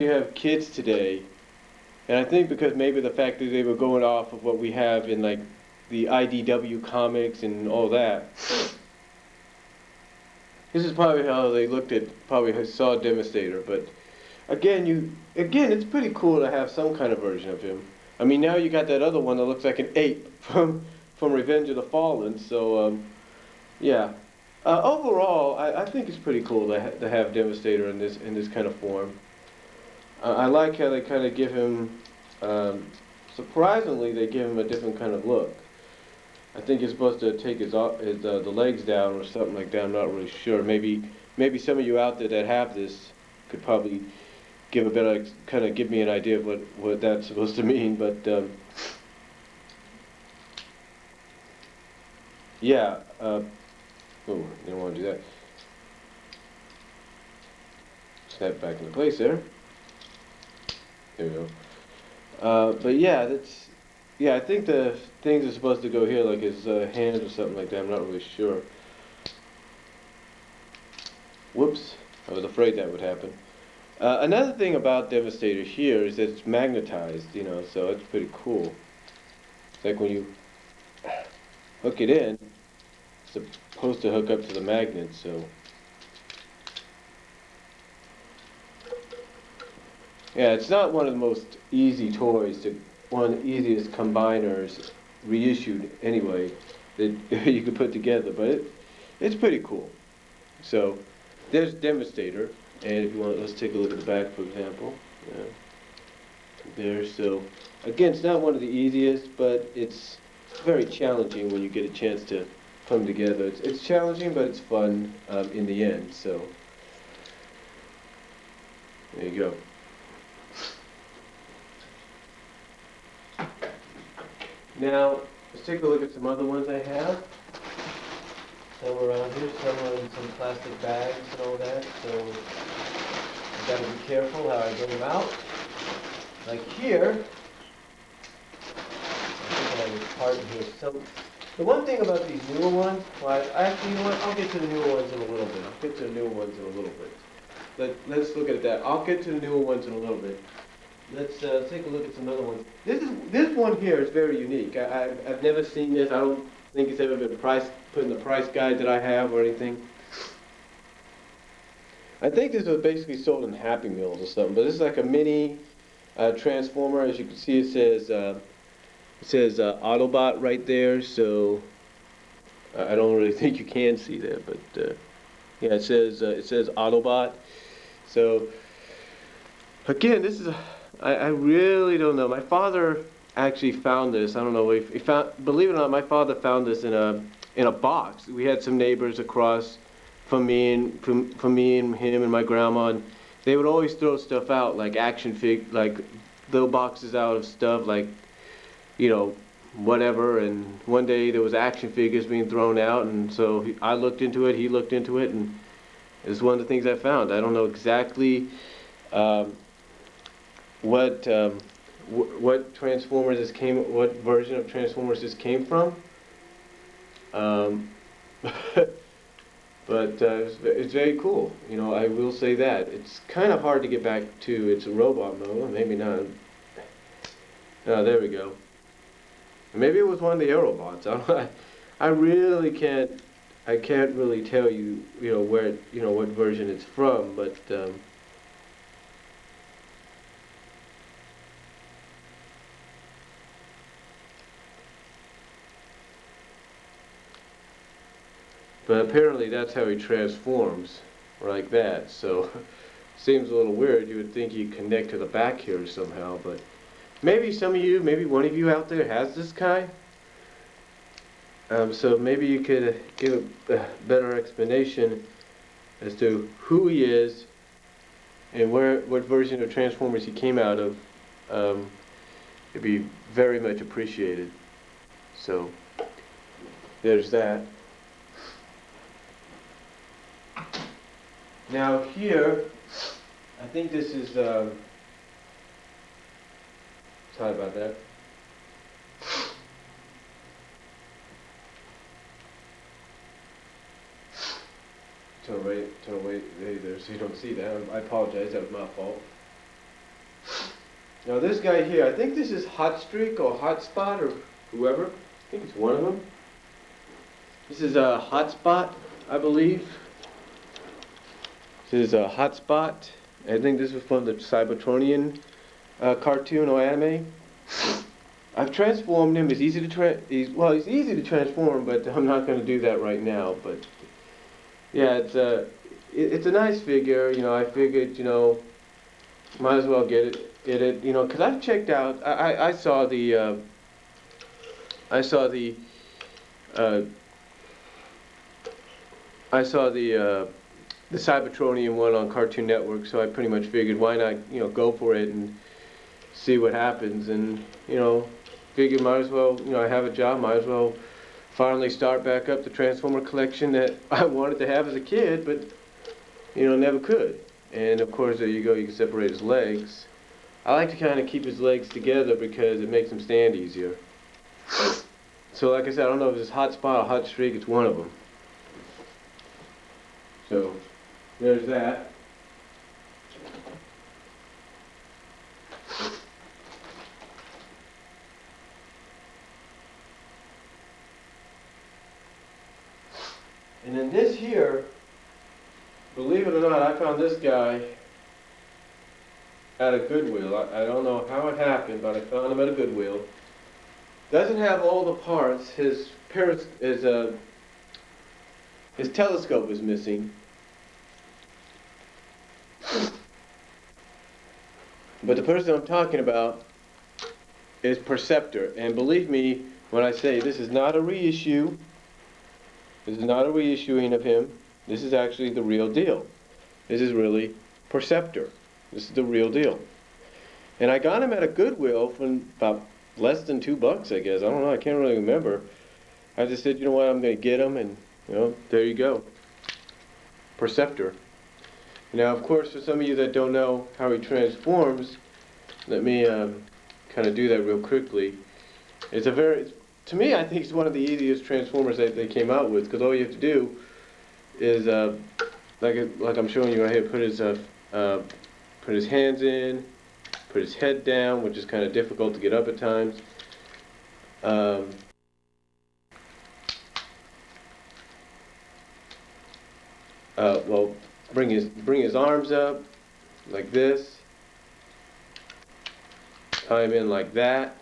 You have kids today, and I think because maybe the fact that they were going off of what we have in like the IDW comics and all that, this is probably how they looked at, probably saw Devastator. But again, it's pretty cool to have some kind of version of him. I mean, now you got that other one that looks like an ape from Revenge of the Fallen. So yeah. Overall, I think it's pretty cool to have Devastator in this kind of form. I like how they kind of give him, surprisingly, they give him a different kind of look. I think he's supposed to take the legs down or something like that. I'm not really sure. Maybe some of you out there that have this could probably give a better kind of give me an idea of what that's supposed to mean. But yeah. Oh, didn't want to do that. Snap back into place there. There we go. But yeah, yeah. I think the things are supposed to go here, like his hands or something like that. I'm not really sure. Whoops! I was afraid that would happen. Another thing about Devastator here is that it's magnetized, so it's pretty cool. It's like when you hook it in, it's supposed to hook up to the magnet. So yeah, it's not one of the most easy toys one of the easiest combiners reissued anyway that you could put together, but it's pretty cool. So there's Devastator, and if you want, let's take a look at the back, for example. Yeah, there. So again, it's not one of the easiest, but it's very challenging when you get a chance to put them together. It's challenging, but it's fun in the end. So there you go. Now, let's take a look at some other ones I have. Some around here, some are in some plastic bags and all that, so I've got to be careful how I get them out. Like here, I think I have a part in here. So, the one thing about these newer ones, well, actually, you know what, I'll get to the newer ones in a little bit. I'll get to the newer ones in a little bit. Let's look at that. I'll get to the newer ones in a little bit. Let's take a look at some other ones. This one here is very unique. I've never seen this. I don't think it's ever been put in the price guide that I have or anything. I think this was basically sold in Happy Meals or something. But this is like a mini transformer. As you can see, it says Autobot right there. So I don't really think you can see that, but yeah, it says Autobot. So again, this is I really don't know. My father actually found this. I don't know if he found. Believe it or not, my father found this in a box. We had some neighbors across from me and him and my grandma, and they would always throw stuff out like like little boxes out of stuff like whatever. And one day there was action figures being thrown out, and so I looked into it. He looked into it, and it's one of the things I found. I don't know exactly. What what version of Transformers this came from. Um, but it's very cool. I will say that it's kind of hard to get back to its robot mode. Maybe not. Oh, there we go. Maybe it was one of the Aerobots. I don't know. I really can't. I can't really tell you. Where. What version it's from, but. But apparently that's how he transforms, like that. So, seems a little weird. You would think he'd connect to the back here somehow, but maybe some of you, maybe one of you out there has this guy. So maybe you could give a better explanation as to who he is and what version of Transformers he came out of. It'd be very much appreciated. So, there's that. Now here, I think this is, sorry about that. Turn away there so you don't see that. I apologize, that was my fault. Now this guy here, I think this is Hot Streak or Hotspot or whoever. I think it's one of them. This is a Hotspot, I believe. This is a Hotspot. I think this was from the Cybertronian cartoon or anime. I've transformed him. It's easy to he's easy to transform, but I'm not going to do that right now. But yeah, it's a nice figure. You know, I figured, you know, might as well get it. You know, because I've checked out. I saw the I saw the uh, I saw the Cybertronian one on Cartoon Network, so I pretty much figured why not, you know, go for it and see what happens. And you know, figured might as well, you know, I have a job, might as well finally start back up the Transformer collection that I wanted to have as a kid, but you know, never could. And of course, there you go, you can separate his legs. I like to kind of keep his legs together because it makes him stand easier. So like I said, I don't know if it's Hot Spot or Hot Streak, it's one of them. So there's that. And then this here, believe it or not, I found this guy at a Goodwill. I don't know how it happened, but I found him at a Goodwill. Doesn't have all the parts. His telescope is missing. But the person I'm talking about is Perceptor. And believe me when I say this is not a reissue. This is not a reissuing of him. This is actually the real deal. This is really Perceptor. This is the real deal. And I got him at a Goodwill for about less than $2, I guess. I don't know. I can't really remember. I just said, you know what, I'm going to get him, and you know, there you go. Perceptor. Now, of course, for some of you that don't know how he transforms, let me kind of do that real quickly. It's a very, to me, I think it's one of the easiest Transformers that they came out with, because all you have to do is, like I'm showing you right here, put his hands in, put his head down, which is kind of difficult to get up at times. Well, bring his arms up like this, tie him in like that,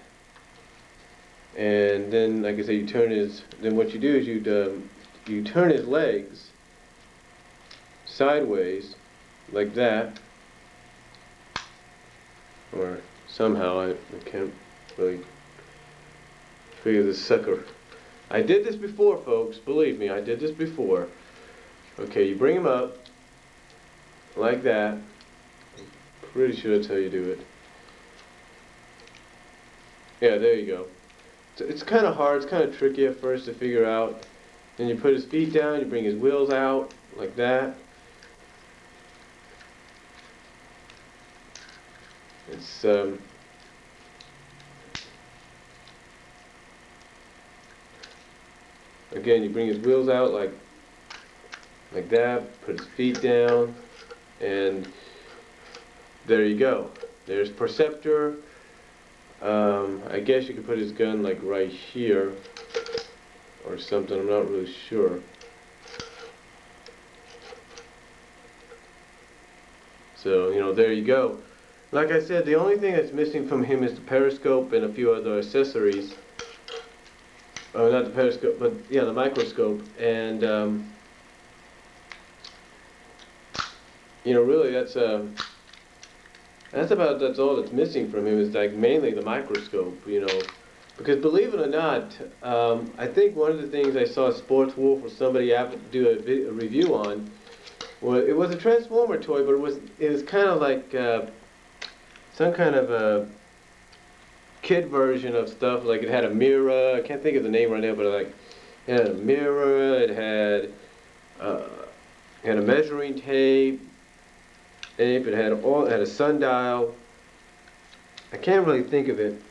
and then, like I say, you turn his. Then what you do is you turn his legs sideways like that, or somehow I can't really figure this sucker. I did this before, folks. Believe me, I did this before. Okay, you bring him up like that. I'm pretty sure that's how you do it. Yeah, there you go. It's kind of hard. It's kind of tricky at first to figure out. Then you put his feet down. You bring his wheels out like that. It's again, you bring his wheels out like that, put his feet down, and there you go. There's Perceptor. I guess you could put his gun like right here or something, I'm not really sure. So, you know, there you go. Like I said, the only thing that's missing from him is the periscope and a few other accessories. Oh, not the periscope, but yeah, the microscope. And you know, really, that's all that's missing from him is like mainly the microscope. You know, because believe it or not, I think one of the things I saw Sports Wolf or somebody do a review on, well, it was a Transformer toy, but it was kind of like some kind of a kid version of stuff. Like it had a mirror. I can't think of the name right now, but like it had a mirror. It had a measuring tape. It had a sundial. I can't really think of it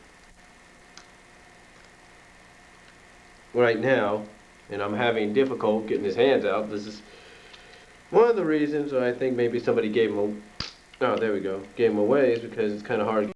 right now, and I'm having difficulty getting his hands out. This is one of the reasons I think maybe somebody gave him. Oh, there we go. Gave him away is because it's kind of hard.